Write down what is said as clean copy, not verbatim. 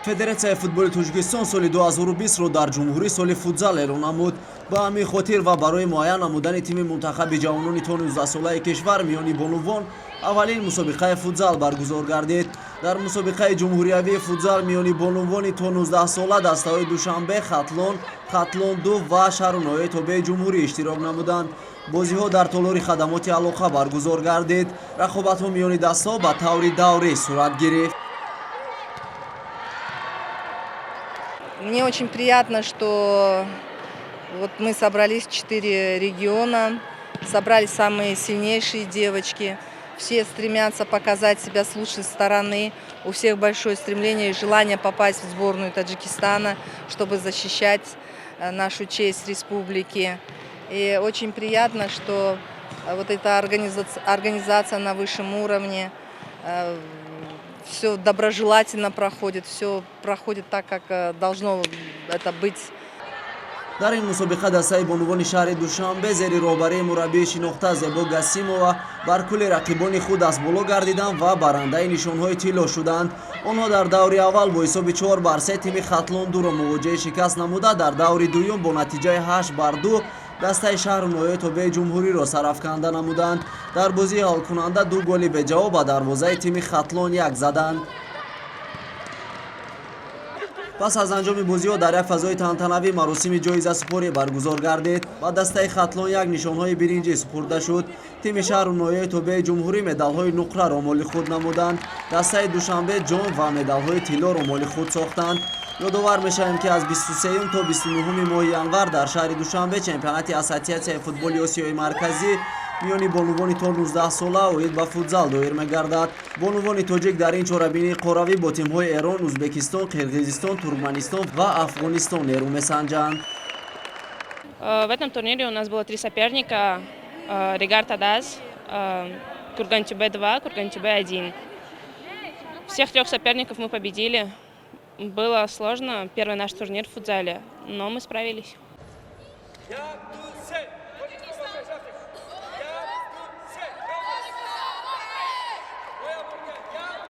Федератсияи футболи Тоҷикистон соли 2020-ро дар ҷумҳурии соли футзал эълон намуд. Ба ҳамин хотир ва барои муайян намудани тими мунтахаби ҷавонони то 19-солаи кишвар миёни бонувон аввалин мусобиқаи футзал баргузор гардид. Дар мусобиқаи ҷумҳуриявии футзал миёни бонувони то 19-сола дастаҳои Душанбе, Хатлон-2 ва шаҳру ноҳияи Тобеи ҷумҳурӣ иштирок намуданд. Бозиҳо дар толори хадамоти алоқа баргузор гардид. Рақобатҳо миёни дастаҳо ба таври даврӣ сурат гирифт. Мне очень приятно, что вот мы собрались 4 региона, собрались самые сильнейшие девочки. Все стремятся показать себя с лучшей стороны. У всех большое стремление и желание попасть в сборную Таджикистана, чтобы защищать нашу честь республики. И очень приятно, что вот эта организация на высшем уровне, все доброжелательно проходит, все проходит так, как должно это быть. дар ин мусобиқа дастаи бонувони шаҳри Душанбе зери роҳбарии мураббии шинохта Зебо Гасимова бар кулли рақибони худ дастболо гардиданд ва барандаи нишонҳои тилло шуданд. онҳо дар даври аввал бо ҳисоби 4-3 тими Хатлон-2-ро мувоҷиҳаи шикаст намуда, дар даври дуюм бо натиҷаи 8-2 дастаи шаҳру ноҳияи Тобеи ҷумҳуриро сарафканда намуданд. дар бозии ҳалкунанда 2 голи беҷавоб ба дарвозаи тими Хатлон 1 заданд. пас аз анҷоми бозиҳо дар як фазои тантанавӣ маросими ҷоизасупорӣ баргузор гардид. ба дастаи Хатлон 1 нишонҳои биринҷӣ супурда шуд. тими шаҳру ноҳияи Тобеи ҷумҳурӣ медалҳои нуқраро моли худ намуданд. дастаи Душанбе ҷом ва медалҳои тиллоро моли худ сохтанд. ёдовар мешавем ки аз 23 то 29 моҳи январ дар шаҳри Душанбе чемпионати Ассотсиатсияи футболи Осиёи марказӣ миёни бонувони то 19-сола оид ба футзал доир мегардад. бонувони тоҷик дар ин чорабинии қоравӣ бо тимҳои Эрон, Узбекистон, Қирғизистон, Туркманистон ва Афғонистон нерӯ месанҷанд. В этом турнире у нас было 3 соперника. Регар Тадаз, Курган-Чебе-2, Курган-Чебе-1. Всех 3 соперников мы победили. Было сложно, первый наш турнир в футзале, но мы справились.